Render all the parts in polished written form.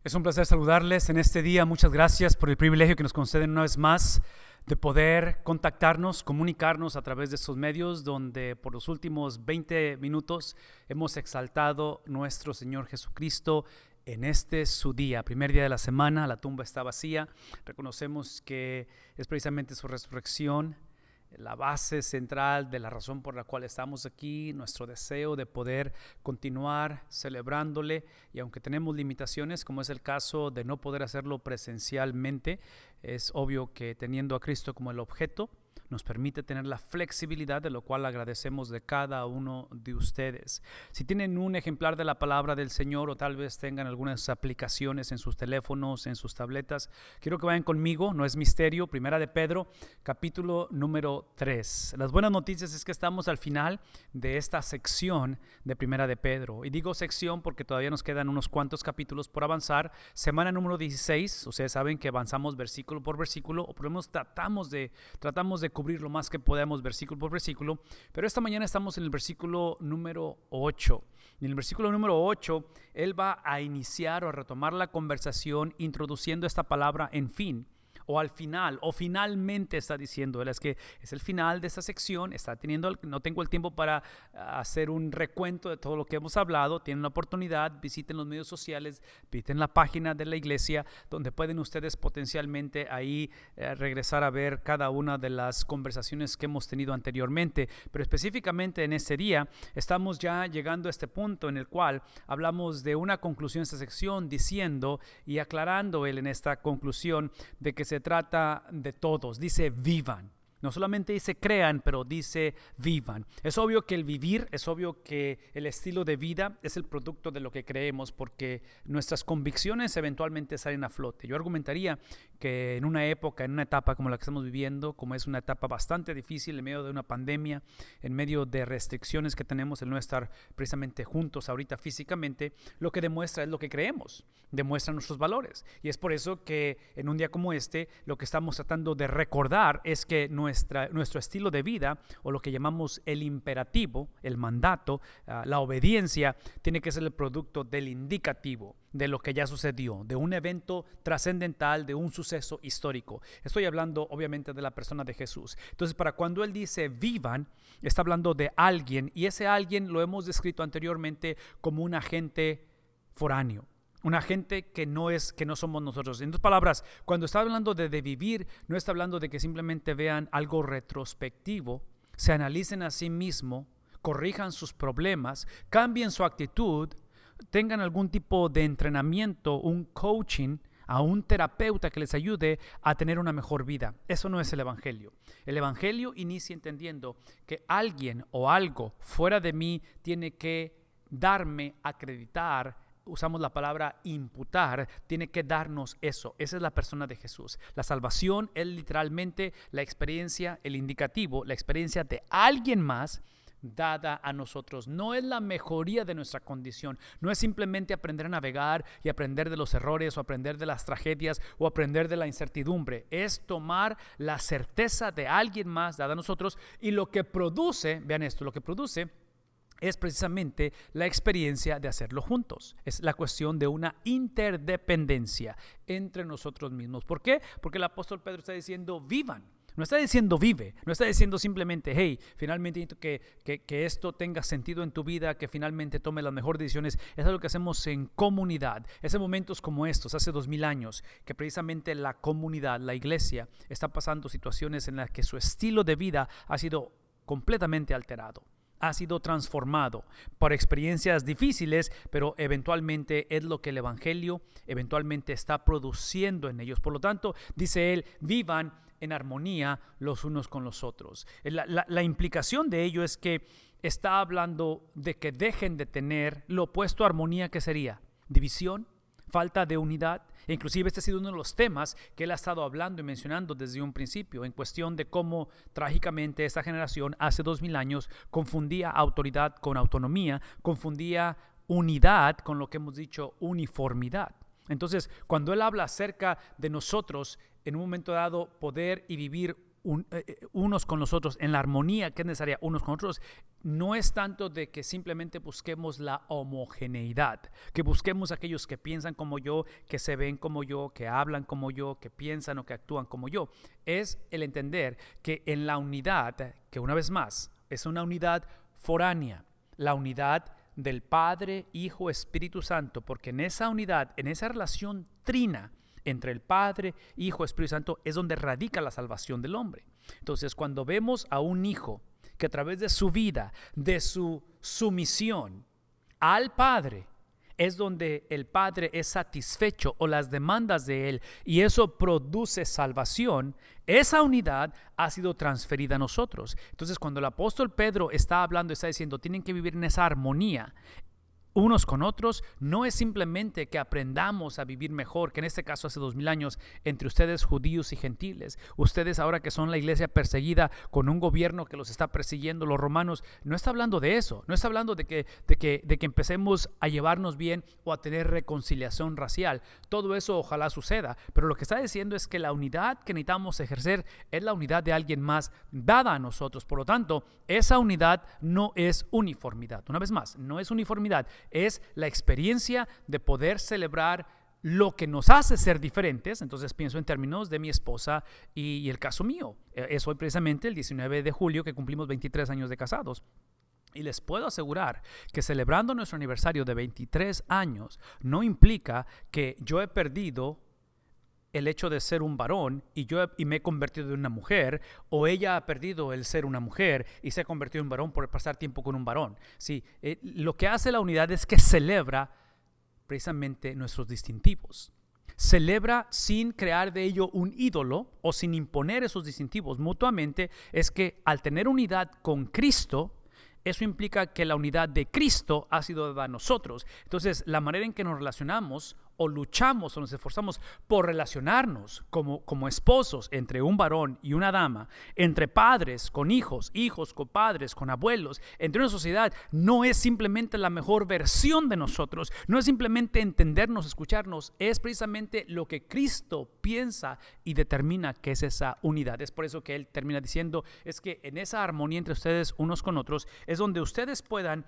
Es un placer saludarles en este día. Muchas gracias por el privilegio que nos conceden una vez más de poder contactarnos, comunicarnos a través de estos medios donde por los últimos 20 minutos hemos exaltado nuestro Señor Jesucristo en este su día, primer día de la semana. La tumba está vacía. Reconocemos que es precisamente su resurrección la base central de la razón por la cual estamos aquí, nuestro deseo de poder continuar celebrándole, y aunque tenemos limitaciones, como es el caso de no poder hacerlo presencialmente, es obvio que teniendo a Cristo como el objeto, nos permite tener la flexibilidad, de lo cual agradecemos de cada uno de ustedes. Si tienen un ejemplar de la palabra del Señor o tal vez tengan algunas aplicaciones en sus teléfonos, en sus tabletas, quiero que vayan conmigo, no es misterio, Primera de Pedro, capítulo número 3. Las buenas noticias es que estamos al final de esta sección de Primera de Pedro. Y digo sección porque todavía nos quedan unos cuantos capítulos por avanzar. Semana número 16, ustedes saben que avanzamos versículo por versículo, o por lo menos tratamos de cubrir lo más que podamos versículo por versículo, pero esta mañana estamos en el versículo número 8. En el versículo número 8, él va a iniciar o a retomar la conversación introduciendo esta palabra en fin, o al final, o finalmente está diciendo él, es que es el final de esta sección, no tengo el tiempo para hacer un recuento de todo lo que hemos hablado. Tienen la oportunidad, visiten los medios sociales, visiten la página de la iglesia, donde pueden ustedes potencialmente ahí regresar a ver cada una de las conversaciones que hemos tenido anteriormente, pero específicamente en este día estamos ya llegando a este punto en el cual hablamos de una conclusión de esta sección, diciendo y aclarando él en esta conclusión de que se trata de todos. Dice vivan. No solamente dice crean, pero dice vivan. Es obvio que el vivir, es obvio que el estilo de vida es el producto de lo que creemos, porque nuestras convicciones eventualmente salen a flote. Yo argumentaría que en una época, en una etapa como la que estamos viviendo, como es una etapa bastante difícil en medio de una pandemia, en medio de restricciones que tenemos, el no estar precisamente juntos ahorita físicamente, lo que demuestra es lo que creemos, demuestra nuestros valores. Y es por eso que en un día como este, lo que estamos tratando de recordar es que nuestro estilo de vida, o lo que llamamos el imperativo, el mandato, la obediencia, tiene que ser el producto del indicativo, de lo que ya sucedió, de un evento trascendental, de un suceso histórico. Estoy hablando obviamente de la persona de Jesús. Entonces, para cuando él dice vivan, está hablando de alguien, y ese alguien lo hemos descrito anteriormente como un agente foráneo. Una gente que no somos nosotros. En otras palabras, cuando está hablando de vivir, no está hablando de que simplemente vean algo retrospectivo, se analicen a sí mismo, corrijan sus problemas, cambien su actitud, tengan algún tipo de entrenamiento, un coaching, a un terapeuta que les ayude a tener una mejor vida. Eso no es el evangelio. El evangelio inicia entendiendo que alguien o algo fuera de mí tiene que darme, acreditar, usamos la palabra imputar, tiene que darnos eso. Esa es la persona de Jesús. La salvación es literalmente la experiencia, el indicativo, la experiencia de alguien más dada a nosotros. No es la mejoría de nuestra condición, no es simplemente aprender a navegar y aprender de los errores o aprender de las tragedias o aprender de la incertidumbre. Es tomar la certeza de alguien más dada a nosotros, y lo que produce, vean esto, lo que produce es precisamente la experiencia de hacerlo juntos. Es la cuestión de una interdependencia entre nosotros mismos. ¿Por qué? Porque el apóstol Pedro está diciendo vivan. No está diciendo vive, no está diciendo simplemente, hey, finalmente necesito que esto tenga sentido en tu vida, que finalmente tome las mejores decisiones. Es algo que hacemos en comunidad. Es en momentos como estos, hace 2000 años, que precisamente la comunidad, la iglesia, está pasando situaciones en las que su estilo de vida ha sido completamente alterado, ha sido transformado por experiencias difíciles, pero eventualmente es lo que el evangelio eventualmente está produciendo en ellos. Por lo tanto, dice él, vivan en armonía los unos con los otros. La implicación de ello es que está hablando de que dejen de tener lo opuesto a armonía, que sería división, falta de unidad. Inclusive este ha sido uno de los temas que él ha estado hablando y mencionando desde un principio, en cuestión de cómo trágicamente esta generación hace 2000 años confundía autoridad con autonomía, confundía unidad con lo que hemos dicho uniformidad. Entonces, cuando él habla acerca de nosotros en un momento dado poder y vivir unos con los otros, en la armonía que es necesaria unos con otros, no es tanto de que simplemente busquemos la homogeneidad, que busquemos aquellos que piensan como yo, que se ven como yo, que hablan como yo, que piensan o que actúan como yo. Es el entender que en la unidad, que una vez más es una unidad foránea, la unidad del Padre, Hijo, Espíritu Santo, porque en esa unidad, en esa relación trina entre el Padre, Hijo, Espíritu Santo, es donde radica la salvación del hombre. Entonces, cuando vemos a un hijo que a través de su vida, de su sumisión al Padre, es donde el Padre es satisfecho o las demandas de Él, y eso produce salvación, esa unidad ha sido transferida a nosotros. Entonces, cuando el apóstol Pedro está hablando, está diciendo, tienen que vivir en esa armonía unos con otros, no es simplemente que aprendamos a vivir mejor, que en este caso hace 2000 años, entre ustedes judíos y gentiles, ustedes ahora que son la iglesia perseguida con un gobierno que los está persiguiendo, los romanos, no está hablando de eso, no está hablando de que empecemos a llevarnos bien o a tener reconciliación racial. Todo eso ojalá suceda, pero lo que está diciendo es que la unidad que necesitamos ejercer es la unidad de alguien más dada a nosotros. Por lo tanto, esa unidad no es uniformidad. Una vez más, no es uniformidad. Es la experiencia de poder celebrar lo que nos hace ser diferentes. Entonces pienso en términos de mi esposa y el caso mío. Es hoy precisamente el 19 de julio que cumplimos 23 años de casados. Y les puedo asegurar que celebrando nuestro aniversario de 23 años no implica que yo he perdido el hecho de ser un varón y me he convertido en una mujer, o ella ha perdido el ser una mujer y se ha convertido en varón por pasar tiempo con un varón. Sí, lo que hace la unidad es que celebra precisamente nuestros distintivos. Celebra sin crear de ello un ídolo o sin imponer esos distintivos mutuamente. Es que al tener unidad con Cristo, eso implica que la unidad de Cristo ha sido dada a nosotros. Entonces, la manera en que nos relacionamos o luchamos o nos esforzamos por relacionarnos como esposos entre un varón y una dama, entre padres con hijos, hijos con padres, con abuelos, entre una sociedad, no es simplemente la mejor versión de nosotros, no es simplemente entendernos, escucharnos, es precisamente lo que Cristo piensa y determina que es esa unidad. Es por eso que Él termina diciendo, es que en esa armonía entre ustedes unos con otros, es donde ustedes puedan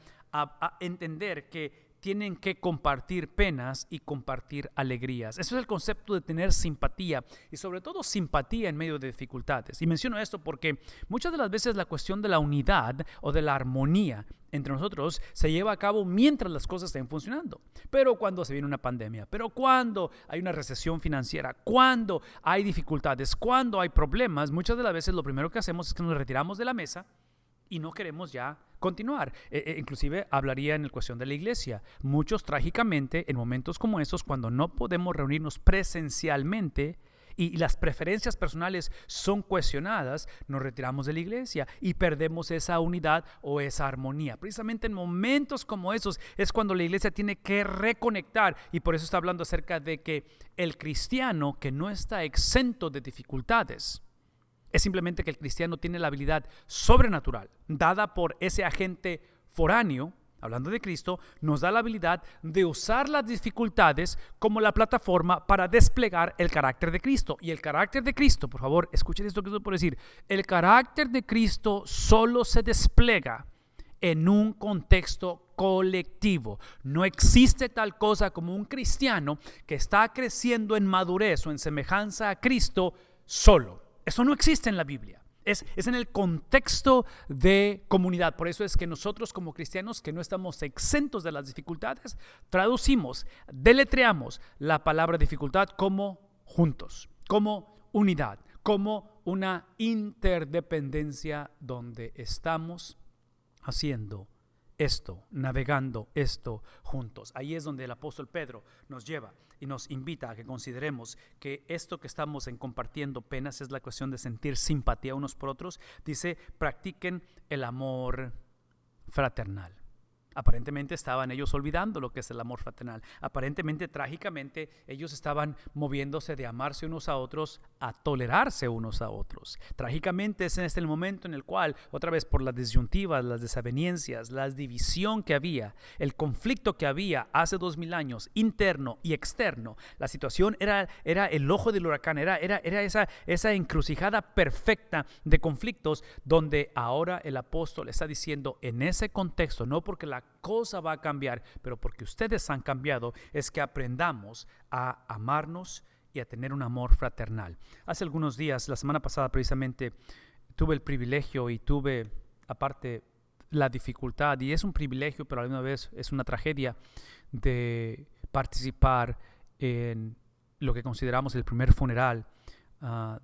entender que tienen que compartir penas y compartir alegrías. Eso es el concepto de tener simpatía y sobre todo simpatía en medio de dificultades. Y menciono esto porque muchas de las veces la cuestión de la unidad o de la armonía entre nosotros se lleva a cabo mientras las cosas estén funcionando. Pero cuando se viene una pandemia, pero cuando hay una recesión financiera, cuando hay dificultades, cuando hay problemas, muchas de las veces lo primero que hacemos es que nos retiramos de la mesa y no queremos ya continuar. Inclusive hablaría en la cuestión de la iglesia. Muchos trágicamente en momentos como esos, cuando no podemos reunirnos presencialmente y las preferencias personales son cuestionadas, nos retiramos de la iglesia y perdemos esa unidad o esa armonía. Precisamente en momentos como esos es cuando la iglesia tiene que reconectar, y por eso está hablando acerca de que el cristiano que no está exento de dificultades, es simplemente que el cristiano tiene la habilidad sobrenatural dada por ese agente foráneo, hablando de Cristo, nos da la habilidad de usar las dificultades como la plataforma para desplegar el carácter de Cristo. Y el carácter de Cristo, por favor, escuchen esto que estoy por decir, el carácter de Cristo solo se despliega en un contexto colectivo. No existe tal cosa como un cristiano que está creciendo en madurez o en semejanza a Cristo solo. Eso no existe en la Biblia. Es en el contexto de comunidad. Por eso es que nosotros como cristianos que no estamos exentos de las dificultades, traducimos, deletreamos la palabra dificultad como juntos, como unidad, como una interdependencia donde estamos haciendo esto, navegando esto juntos. Ahí es donde el apóstol Pedro nos lleva y nos invita a que consideremos que esto que estamos en compartiendo penas es la cuestión de sentir simpatía unos por otros. Dice, practiquen el amor fraternal. Aparentemente estaban ellos olvidando lo que es el amor fraternal. Aparentemente, trágicamente, ellos estaban moviéndose de amarse unos a otros a tolerarse unos a otros. Trágicamente es en este el momento en el cual, otra vez por las disyuntivas, las desavenencias, la división que había, el conflicto que había hace 2000 años, interno y externo, la situación era el ojo del huracán, era esa encrucijada perfecta de conflictos donde ahora el apóstol está diciendo en ese contexto, no porque la cosa va a cambiar, pero porque ustedes han cambiado, es que aprendamos a amarnos y a tener un amor fraternal. Hace algunos días, la semana pasada precisamente, tuve el privilegio y tuve aparte la dificultad, y es un privilegio pero a la misma vez es una tragedia, de participar en lo que consideramos el primer funeral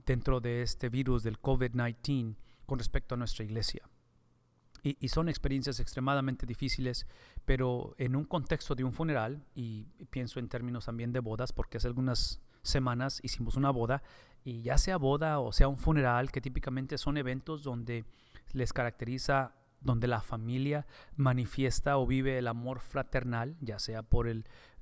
dentro de este virus del COVID-19 con respecto a nuestra iglesia. Y son experiencias extremadamente difíciles, pero en un contexto de un funeral, y pienso en términos también de bodas, porque hace algunas semanas hicimos una boda, y ya sea boda o sea un funeral, que típicamente son eventos donde les caracteriza, donde la familia manifiesta o vive el amor fraternal, ya sea por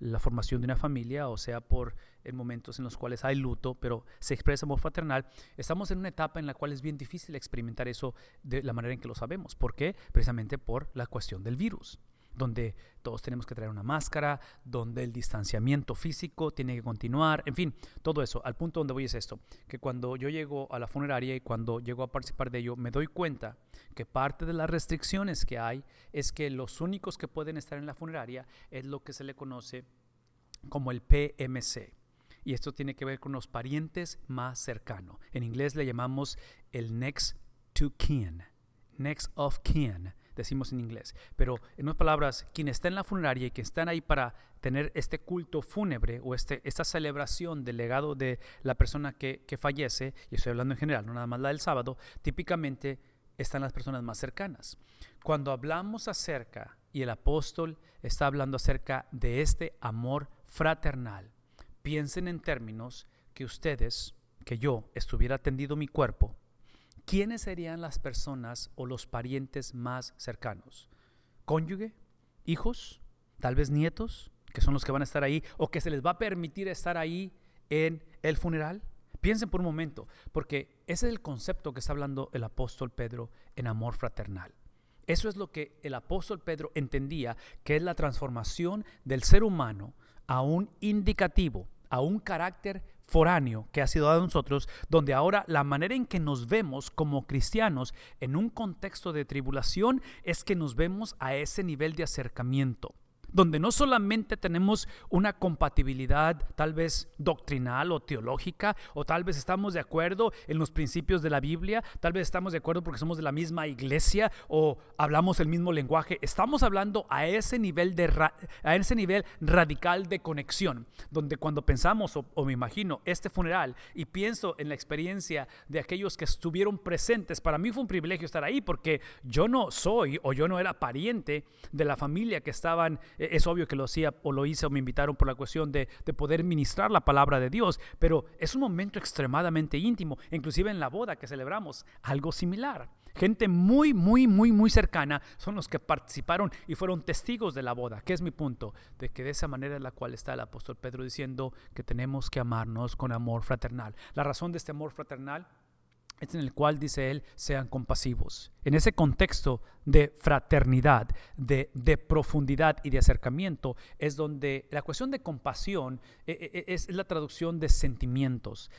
la formación de una familia o sea por en momentos en los cuales hay luto, pero se expresa amor fraternal. Estamos en una etapa en la cual es bien difícil experimentar eso de la manera en que lo sabemos. ¿Por qué? Precisamente por la cuestión del virus, donde todos tenemos que traer una máscara, donde el distanciamiento físico tiene que continuar, en fin, todo eso. Al punto donde voy es esto, que cuando yo llego a la funeraria y cuando llego a participar de ello, me doy cuenta que parte de las restricciones que hay es que los únicos que pueden estar en la funeraria es lo que se le conoce como el PMC. Y esto tiene que ver con los parientes más cercanos. En inglés le llamamos el next to kin, next of kin, decimos en inglés. Pero en otras palabras, quien está en la funeraria y que están ahí para tener este culto fúnebre o esta celebración del legado de la persona que fallece, y estoy hablando en general, no nada más la del sábado, típicamente están las personas más cercanas. Cuando hablamos acerca, y el apóstol está hablando acerca de este amor fraternal, piensen en términos que ustedes, que yo, estuviera tendido mi cuerpo, ¿quiénes serían las personas o los parientes más cercanos? ¿Cónyuge? ¿Hijos? ¿Tal vez nietos? Que son los que van a estar ahí o que se les va a permitir estar ahí en el funeral. Piensen por un momento, porque ese es el concepto que está hablando el apóstol Pedro en amor fraternal. Eso es lo que el apóstol Pedro entendía, que es la transformación del ser humano a un indicativo, a un carácter foráneo que ha sido dado a nosotros, donde ahora la manera en que nos vemos como cristianos en un contexto de tribulación es que nos vemos a ese nivel de acercamiento, donde no solamente tenemos una compatibilidad tal vez doctrinal o teológica, o tal vez estamos de acuerdo en los principios de la Biblia, tal vez estamos de acuerdo porque somos de la misma iglesia o hablamos el mismo lenguaje. Estamos hablando a ese nivel radical de conexión, donde cuando pensamos o me imagino este funeral y pienso en la experiencia de aquellos que estuvieron presentes, para mí fue un privilegio estar ahí porque yo no soy o yo no era pariente de la familia que estaban. Es obvio que lo hacía o lo hice o me invitaron por la cuestión de poder ministrar la palabra de Dios, pero es un momento extremadamente íntimo. Inclusive en la boda que celebramos, algo similar. Gente muy, muy, muy, muy cercana son los que participaron y fueron testigos de la boda. ¿Qué es mi punto? De que de esa manera en la cual está el apóstol Pedro diciendo que tenemos que amarnos con amor fraternal. La razón de este amor fraternal es en el cual, dice él, sean compasivos. En ese contexto de fraternidad, de profundidad y de acercamiento, es donde la cuestión de compasión es la traducción de sentimientos.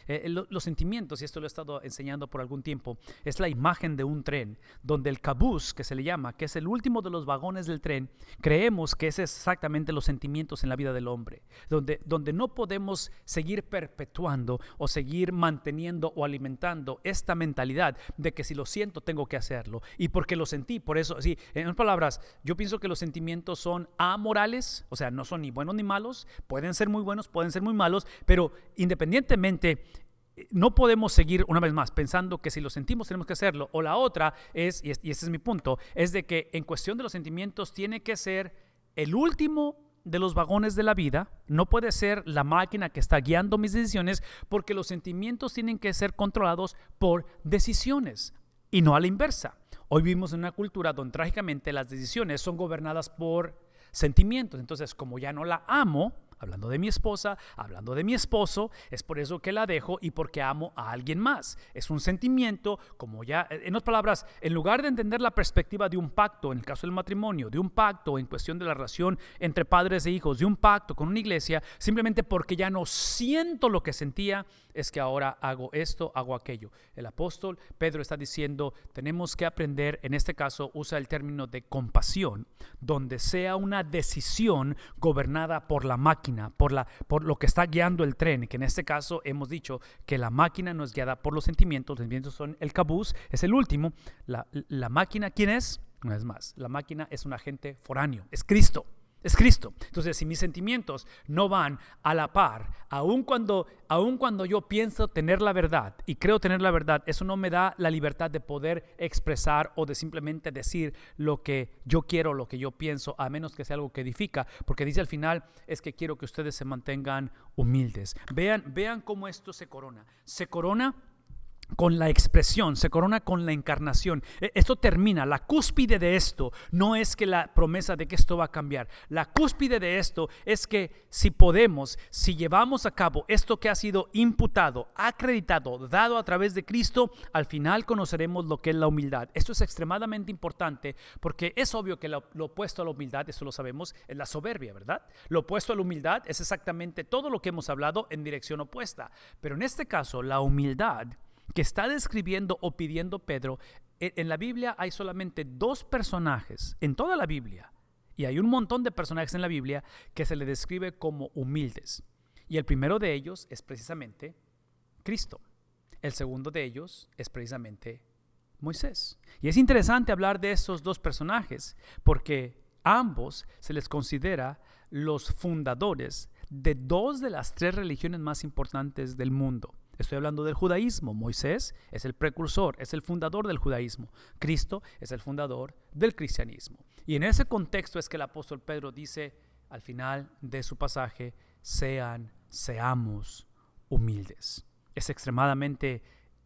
Los sentimientos, y esto lo he estado enseñando por algún tiempo, es la imagen de un tren, donde el cabús, que se le llama, que es el último de los vagones del tren, creemos que es exactamente los sentimientos en la vida del hombre, donde no podemos seguir perpetuando o seguir manteniendo o alimentando esta mentalidad de que si lo siento tengo que hacerlo, y porque lo sentí, por eso, sí, en otras palabras, yo pienso que los sentimientos son amorales, o sea, no son ni buenos ni malos, pueden ser muy buenos, pueden ser muy malos, pero independientemente no podemos seguir una vez más pensando que si lo sentimos tenemos que hacerlo. O la otra es, y ese es mi punto, es de que en cuestión de los sentimientos tiene que ser el último de los vagones de la vida, no puede ser la máquina que está guiando mis decisiones, porque los sentimientos tienen que ser controlados por decisiones y no a la inversa. Hoy vivimos en una cultura donde trágicamente las decisiones son gobernadas por sentimientos. Entonces, como ya no la amo, hablando de mi esposa, hablando de mi esposo, es por eso que la dejo y porque amo a alguien más. Es un sentimiento, como ya, en otras palabras, en lugar de entender la perspectiva de un pacto, en el caso del matrimonio, de un pacto en cuestión de la relación entre padres e hijos, de un pacto con una iglesia, simplemente porque ya no siento lo que sentía, es que ahora hago esto, hago aquello. El apóstol Pedro está diciendo, tenemos que aprender, en este caso usa el término de compasión, donde sea una decisión gobernada por la máquina, por lo que está guiando el tren, que en este caso hemos dicho que la máquina no es guiada por los sentimientos son el cabús, es el último. La máquina, ¿quién es? No es más, la máquina es un agente foráneo, es Cristo. Es Cristo. Entonces, si mis sentimientos no van a la par, aun cuando yo pienso tener la verdad y creo tener la verdad, eso no me da la libertad de poder expresar o de simplemente decir lo que yo quiero, lo que yo pienso, a menos que sea algo que edifica, porque dice al final, es que quiero que ustedes se mantengan humildes. Vean cómo esto se corona. Se corona con la expresión, se corona con la encarnación. Esto termina, la cúspide de esto no es que la promesa de que esto va a cambiar. La cúspide de esto es que si llevamos a cabo esto que ha sido imputado, acreditado, dado a través de Cristo, al final conoceremos lo que es la humildad. Esto es extremadamente importante porque es obvio que lo opuesto a la humildad, eso lo sabemos, es la soberbia, ¿verdad? Lo opuesto a la humildad es exactamente todo lo que hemos hablado en dirección opuesta. Pero en este caso, la humildad que está describiendo o pidiendo Pedro, en la Biblia hay solamente 2 personajes en toda la Biblia, y hay un montón de personajes en la Biblia que se le describe como humildes, y el primero de ellos es precisamente Cristo. El segundo de ellos es precisamente Moisés. Y es interesante hablar de estos 2 personajes porque ambos se les considera los fundadores de 2 de las 3 religiones más importantes del mundo. Estoy hablando del judaísmo. Moisés es el precursor, es el fundador del judaísmo. Cristo es el fundador del cristianismo. Y en ese contexto es que el apóstol Pedro dice al final de su pasaje, seamos humildes. Es extremadamente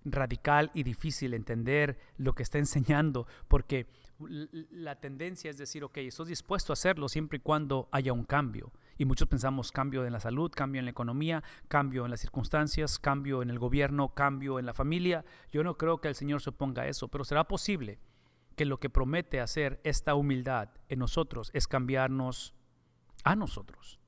radical y difícil entender lo que está enseñando, porque la tendencia es decir, ok, estoy dispuesto a hacerlo siempre y cuando haya un cambio. Y muchos pensamos cambio en la salud, cambio en la economía, cambio en las circunstancias, cambio en el gobierno, cambio en la familia. Yo no creo que el Señor se oponga a eso, pero ¿será posible que lo que promete hacer esta humildad en nosotros es cambiarnos a nosotros?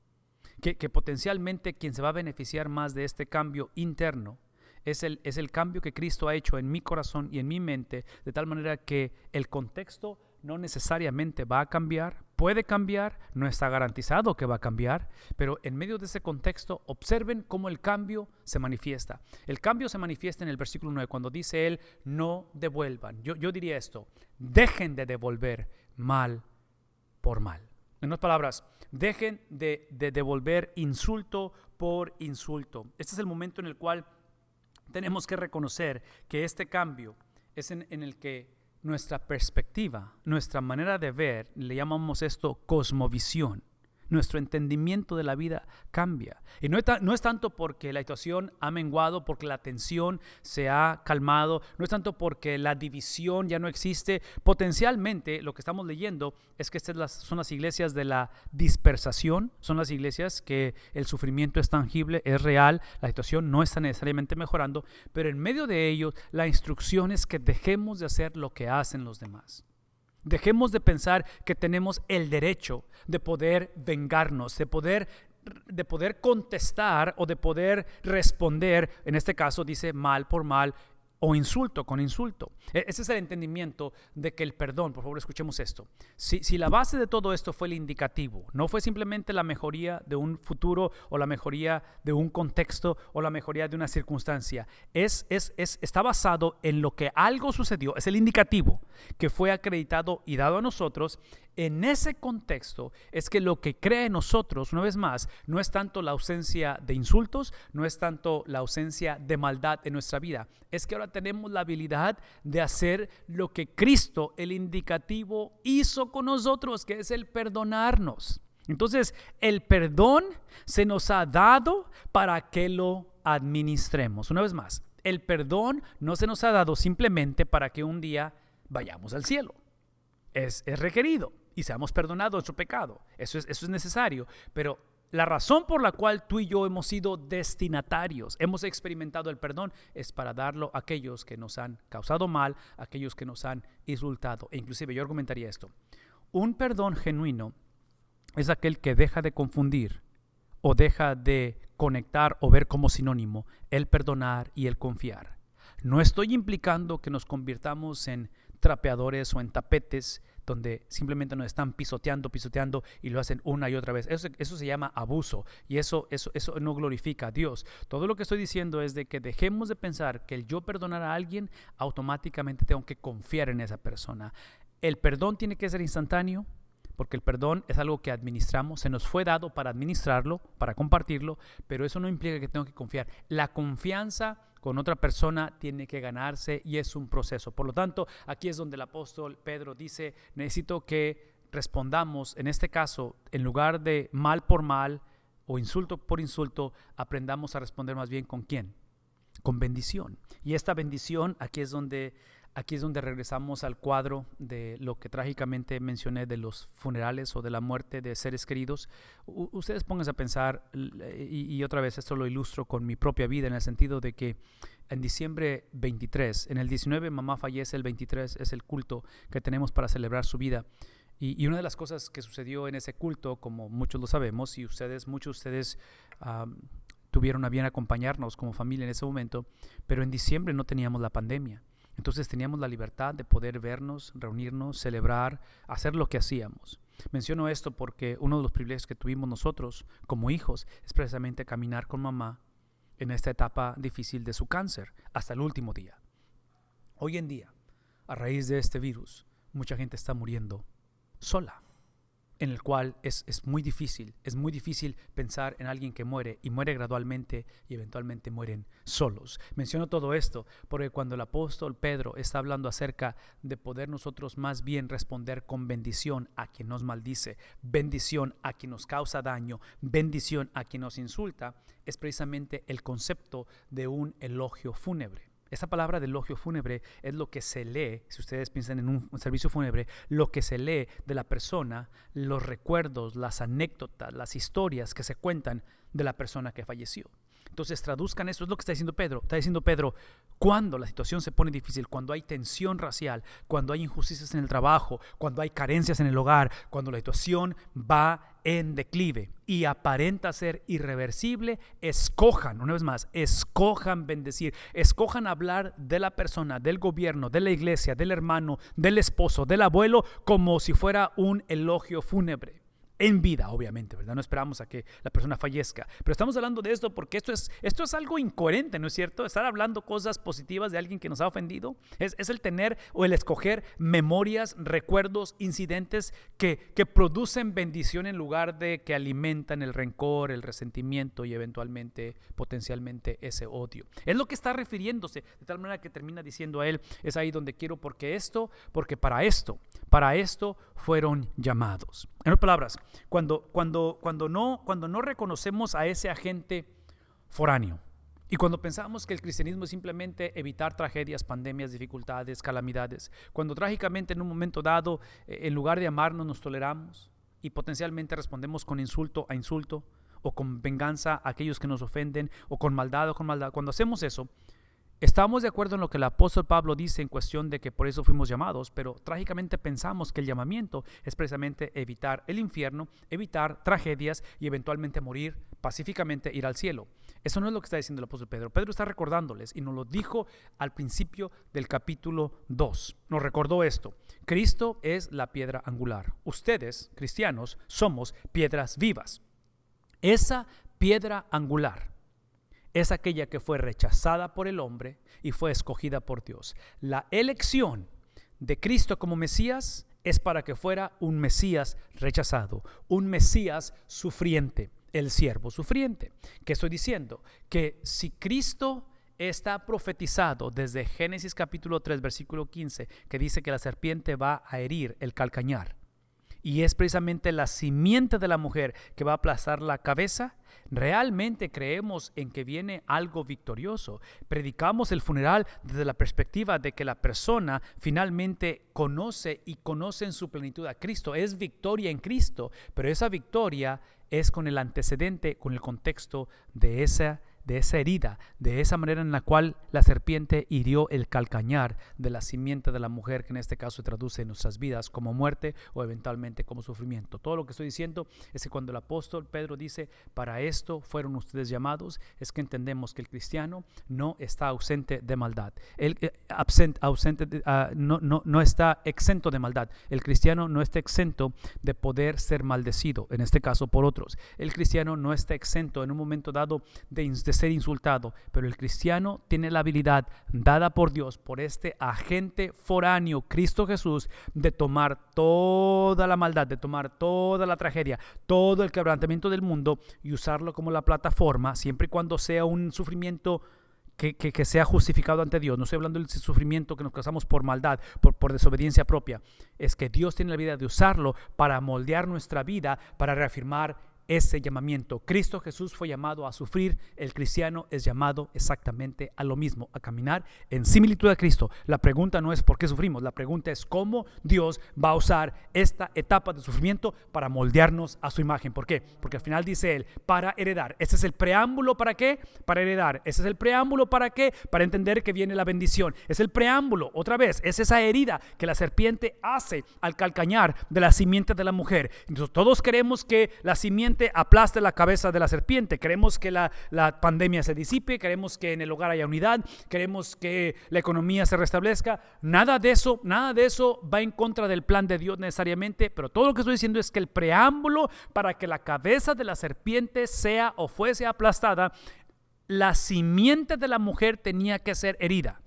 Que potencialmente quien se va a beneficiar más de este cambio interno es el cambio que Cristo ha hecho en mi corazón y en mi mente, de tal manera que el contexto no necesariamente va a cambiar, puede cambiar, no está garantizado que va a cambiar, pero en medio de ese contexto observen cómo el cambio se manifiesta. El cambio se manifiesta en el versículo 9, cuando dice él, no devuelvan. Yo diría esto, dejen de devolver mal por mal. En otras palabras, dejen de devolver insulto por insulto. Este es el momento en el cual tenemos que reconocer que este cambio es en el que nuestra perspectiva, nuestra manera de ver, le llamamos esto cosmovisión. Nuestro entendimiento de la vida cambia. Y no es tanto porque la situación ha menguado, porque la tensión se ha calmado, no es tanto porque la división ya no existe. Potencialmente lo que estamos leyendo es que estas son las iglesias de la dispersación, son las iglesias que el sufrimiento es tangible, es real, la situación no está necesariamente mejorando, pero en medio de ello la instrucción es que dejemos de hacer lo que hacen los demás. Dejemos de pensar que tenemos el derecho de poder vengarnos, de poder contestar o de poder responder, en este caso dice mal por mal o insulto con insulto. Ese es el entendimiento de que el perdón, por favor escuchemos esto, si la base de todo esto fue el indicativo, no fue simplemente la mejoría de un futuro o la mejoría de un contexto o la mejoría de una circunstancia, está basado en lo que algo sucedió, es el indicativo que fue acreditado y dado a nosotros. En ese contexto es que lo que crea en nosotros, una vez más, no es tanto la ausencia de insultos, no es tanto la ausencia de maldad en nuestra vida, es que ahora tenemos la habilidad de hacer lo que Cristo, el indicativo, hizo con nosotros, que es el perdonarnos. Entonces, el perdón se nos ha dado para que lo administremos. Una vez más, el perdón no se nos ha dado simplemente para que un día vayamos al cielo. Es requerido y seamos perdonados nuestro pecado. Eso es necesario, pero la razón por la cual tú y yo hemos sido destinatarios, hemos experimentado el perdón, es para darlo a aquellos que nos han causado mal, a aquellos que nos han insultado. E inclusive yo argumentaría esto: un perdón genuino es aquel que deja de confundir o deja de conectar o ver como sinónimo el perdonar y el confiar. No estoy implicando que nos convirtamos en trapeadores o en tapetes donde simplemente nos están pisoteando y lo hacen una y otra vez. Eso se llama abuso y eso no glorifica a Dios. Todo lo que estoy diciendo es de que dejemos de pensar que el yo perdonar a alguien, automáticamente tengo que confiar en esa persona. El perdón tiene que ser instantáneo, porque el perdón es algo que administramos, se nos fue dado para administrarlo, para compartirlo, pero eso no implica que tengo que confiar. La confianza con otra persona tiene que ganarse y es un proceso. Por lo tanto, aquí es donde el apóstol Pedro dice: necesito que respondamos, en este caso, en lugar de mal por mal o insulto por insulto, aprendamos a responder más bien ¿con quién? Con bendición. Y esta bendición, aquí es donde regresamos al cuadro de lo que trágicamente mencioné de los funerales o de la muerte de seres queridos. Ustedes pónganse a pensar, y otra vez esto lo ilustro con mi propia vida, en el sentido de que en diciembre 23, en el 19 mamá fallece, el 23 es el culto que tenemos para celebrar su vida. Y una de las cosas que sucedió en ese culto, como muchos lo sabemos, y muchos de ustedes tuvieron a bien acompañarnos como familia en ese momento, pero en diciembre no teníamos la pandemia. Entonces teníamos la libertad de poder vernos, reunirnos, celebrar, hacer lo que hacíamos. Menciono esto porque uno de los privilegios que tuvimos nosotros como hijos es precisamente caminar con mamá en esta etapa difícil de su cáncer hasta el último día. Hoy en día, a raíz de este virus, mucha gente está muriendo sola, en el cual es muy difícil pensar en alguien que muere y muere gradualmente y eventualmente mueren solos. Menciono todo esto porque cuando el apóstol Pedro está hablando acerca de poder nosotros más bien responder con bendición a quien nos maldice, bendición a quien nos causa daño, bendición a quien nos insulta, es precisamente el concepto de un elogio fúnebre. Esa palabra de elogio fúnebre es lo que se lee, si ustedes piensan en un servicio fúnebre, lo que se lee de la persona, los recuerdos, las anécdotas, las historias que se cuentan de la persona que falleció. Entonces traduzcan eso, es lo que está diciendo Pedro. Está diciendo Pedro, cuando la situación se pone difícil, cuando hay tensión racial, cuando hay injusticias en el trabajo, cuando hay carencias en el hogar, cuando la situación va en declive y aparenta ser irreversible, escojan, una vez más, escojan bendecir, escojan hablar de la persona, del gobierno, de la iglesia, del hermano, del esposo, del abuelo, como si fuera un elogio fúnebre. En vida, obviamente, ¿verdad? No esperamos a que la persona fallezca. Pero estamos hablando de esto porque esto es algo incoherente, ¿no es cierto? Estar hablando cosas positivas de alguien que nos ha ofendido es el tener o el escoger memorias, recuerdos, incidentes que producen bendición en lugar de que alimentan el rencor, el resentimiento y eventualmente, potencialmente, ese odio. Es lo que está refiriéndose, de tal manera que termina diciendo a él, es ahí donde quiero, porque para esto fueron llamados. En otras palabras, cuando no reconocemos a ese agente foráneo y cuando pensamos que el cristianismo es simplemente evitar tragedias, pandemias, dificultades, calamidades, cuando trágicamente en un momento dado, en lugar de amarnos, nos toleramos y potencialmente respondemos con insulto a insulto o con venganza a aquellos que nos ofenden o con maldad, cuando hacemos eso, estamos de acuerdo en lo que el apóstol Pablo dice en cuestión de que por eso fuimos llamados, pero trágicamente pensamos que el llamamiento es precisamente evitar el infierno, evitar tragedias y eventualmente morir pacíficamente, ir al cielo. Eso no es lo que está diciendo el apóstol Pedro. Pedro está recordándoles y nos lo dijo al principio del capítulo 2. Nos recordó esto: Cristo es la piedra angular. Ustedes, cristianos, somos piedras vivas. Esa piedra angular es aquella que fue rechazada por el hombre y fue escogida por Dios. La elección de Cristo como Mesías es para que fuera un Mesías rechazado, un Mesías sufriente, el siervo sufriente. ¿Qué estoy diciendo? Que si Cristo está profetizado desde Génesis capítulo 3, versículo 15, que dice que la serpiente va a herir el calcañar, y es precisamente la simiente de la mujer que va a aplastar la cabeza, realmente creemos en que viene algo victorioso. Predicamos el funeral desde la perspectiva de que la persona finalmente conoce en su plenitud a Cristo. Es victoria en Cristo, pero esa victoria es con el antecedente, con el contexto de esa herida, de esa manera en la cual la serpiente hirió el calcañar de la simiente de la mujer, que en este caso se traduce en nuestras vidas como muerte o eventualmente como sufrimiento. Todo lo que estoy diciendo es que cuando el apóstol Pedro dice, para esto fueron ustedes llamados, es que entendemos que el cristiano no está ausente de maldad. No está exento de maldad. El cristiano no está exento de poder ser maldecido, en este caso por otros. El cristiano no está exento en un momento dado de ser insultado, pero el cristiano tiene la habilidad dada por Dios, por este agente foráneo, Cristo Jesús, de tomar toda la maldad, de tomar toda la tragedia, todo el quebrantamiento del mundo y usarlo como la plataforma, siempre y cuando sea un sufrimiento que sea justificado ante Dios. No estoy hablando del sufrimiento que nos causamos por maldad, por desobediencia propia. Es que Dios tiene la habilidad de usarlo para moldear nuestra vida, para reafirmar ese llamamiento. Cristo Jesús fue llamado a sufrir, el cristiano es llamado exactamente a lo mismo, a caminar en similitud a Cristo. La pregunta no es por qué sufrimos, la pregunta es cómo Dios va a usar esta etapa de sufrimiento para moldearnos a su imagen. ¿Por qué? Porque al final dice él, para heredar. Ese es el preámbulo. ¿Para qué? Para heredar. Ese es el preámbulo. ¿Para qué? Para entender que viene la bendición. Es el preámbulo, otra vez, es esa herida que la serpiente hace al calcañar de la simiente de la mujer. Entonces todos queremos que la simiente aplaste la cabeza de la serpiente. Queremos que la pandemia se disipe, queremos que en el hogar haya unidad, queremos que la economía se restablezca. Nada de eso va en contra del plan de Dios necesariamente, pero todo lo que estoy diciendo es que el preámbulo para que la cabeza de la serpiente sea o fuese aplastada, la simiente de la mujer tenía que ser herida.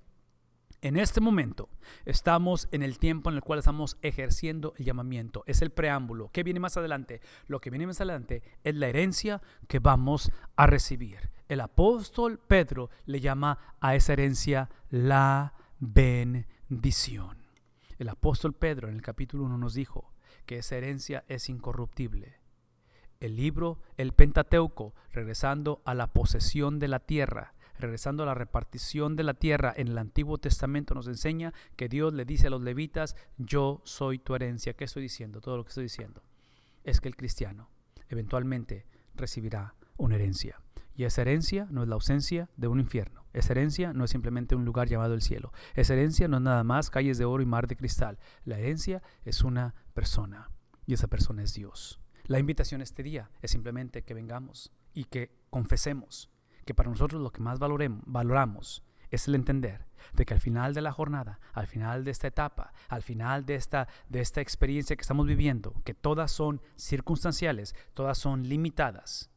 En este momento estamos en el tiempo en el cual estamos ejerciendo el llamamiento. Es el preámbulo. ¿Qué viene más adelante? Lo que viene más adelante es la herencia que vamos a recibir. El apóstol Pedro le llama a esa herencia la bendición. El apóstol Pedro en el capítulo 1 nos dijo que esa herencia es incorruptible. El Pentateuco, regresando a la posesión de la tierra, regresando a la repartición de la tierra en el Antiguo Testamento, nos enseña que Dios le dice a los levitas, yo soy tu herencia. ¿Qué estoy diciendo? Todo lo que estoy diciendo es que el cristiano eventualmente recibirá una herencia. Y esa herencia no es la ausencia de un infierno. Esa herencia no es simplemente un lugar llamado el cielo. Esa herencia no es nada más calles de oro y mar de cristal. La herencia es una persona y esa persona es Dios. La invitación este día es simplemente que vengamos y que confesemos que para nosotros lo que más valoramos es el entender de que al final de la jornada, al final de esta etapa, al final de esta experiencia que estamos viviendo, que todas son circunstanciales, todas son limitadas,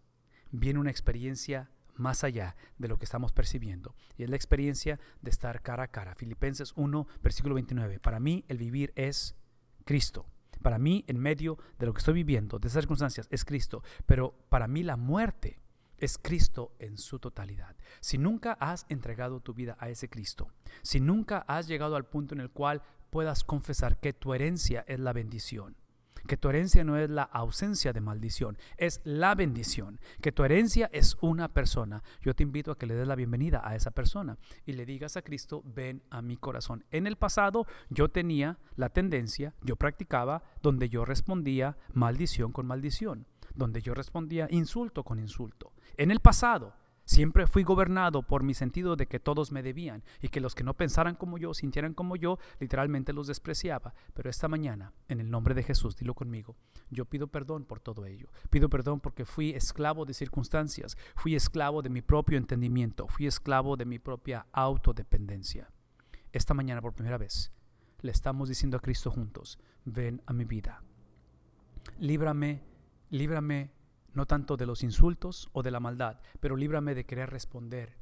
viene una experiencia más allá de lo que estamos percibiendo, y es la experiencia de estar cara a cara. Filipenses 1, versículo 29. Para mí el vivir es Cristo. Para mí, en medio de lo que estoy viviendo, de esas circunstancias, es Cristo. Pero para mí la muerte es Cristo en su totalidad. Si nunca has entregado tu vida a ese Cristo, si nunca has llegado al punto en el cual puedas confesar que tu herencia es la bendición, que tu herencia no es la ausencia de maldición, es la bendición, que tu herencia es una persona, yo te invito a que le des la bienvenida a esa persona y le digas a Cristo, ven a mi corazón. En el pasado yo tenía la tendencia, yo practicaba donde yo respondía maldición con maldición, donde yo respondía insulto con insulto. En el pasado siempre fui gobernado por mi sentido de que todos me debían y que los que no pensaran como yo, sintieran como yo, literalmente los despreciaba. Pero esta mañana, en el nombre de Jesús, dilo conmigo, yo pido perdón por todo ello. Pido perdón porque fui esclavo de circunstancias, fui esclavo de mi propio entendimiento, fui esclavo de mi propia autodependencia. Esta mañana, por primera vez, le estamos diciendo a Cristo juntos, ven a mi vida. Líbrame no tanto de los insultos o de la maldad, pero líbrame de querer responder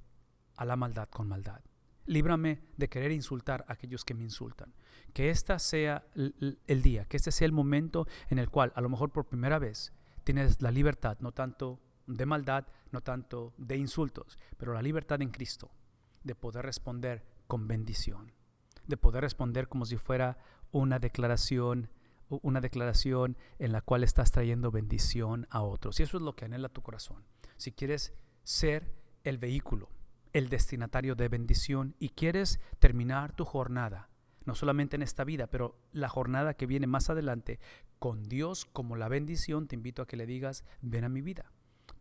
a la maldad con maldad. Líbrame de querer insultar a aquellos que me insultan. Que este sea el día, que este sea el momento en el cual a lo mejor por primera vez tienes la libertad, no tanto de maldad, no tanto de insultos, pero la libertad en Cristo de poder responder con bendición, de poder responder como si fuera una declaración una declaración en la cual estás trayendo bendición a otros. Y eso es lo que anhela tu corazón. Si quieres ser el vehículo, el destinatario de bendición y quieres terminar tu jornada, no solamente en esta vida, pero la jornada que viene más adelante, con Dios como la bendición, te invito a que le digas: ven a mi vida,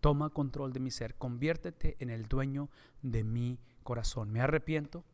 toma control de mi ser, conviértete en el dueño de mi corazón. Me arrepiento,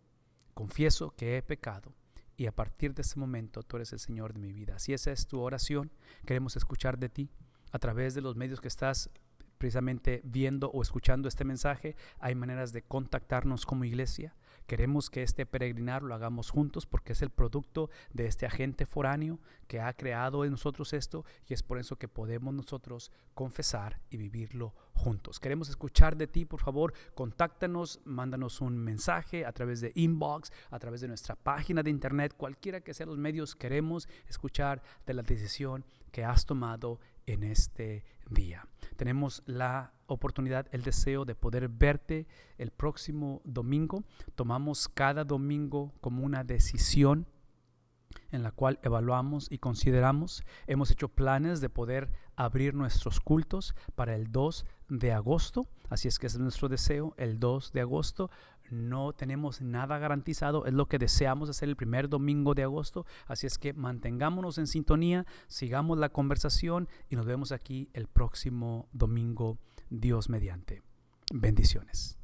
confieso que he pecado y a partir de ese momento tú eres el Señor de mi vida. Si esa es tu oración, queremos escuchar de ti a través de los medios que estás precisamente viendo o escuchando este mensaje. Hay maneras de contactarnos como iglesia. Queremos que este peregrinar lo hagamos juntos porque es el producto de este agente foráneo que ha creado en nosotros esto, y es por eso que podemos nosotros confesar y vivirlo juntos. Queremos escuchar de ti. Por favor, contáctanos, mándanos un mensaje a través de inbox, a través de nuestra página de internet, cualquiera que sean los medios. Queremos escuchar de la decisión que has tomado en este día. Tenemos la oportunidad, el deseo de poder verte el próximo domingo. Tomamos cada domingo como una decisión en la cual evaluamos y consideramos. Hemos hecho planes de poder abrir nuestros cultos para el 2 de agosto. Así es que ese es nuestro deseo, el 2 de agosto. No tenemos nada garantizado, es lo que deseamos hacer el primer domingo de agosto. Así es que mantengámonos en sintonía, sigamos la conversación y nos vemos aquí el próximo domingo, Dios mediante. Bendiciones.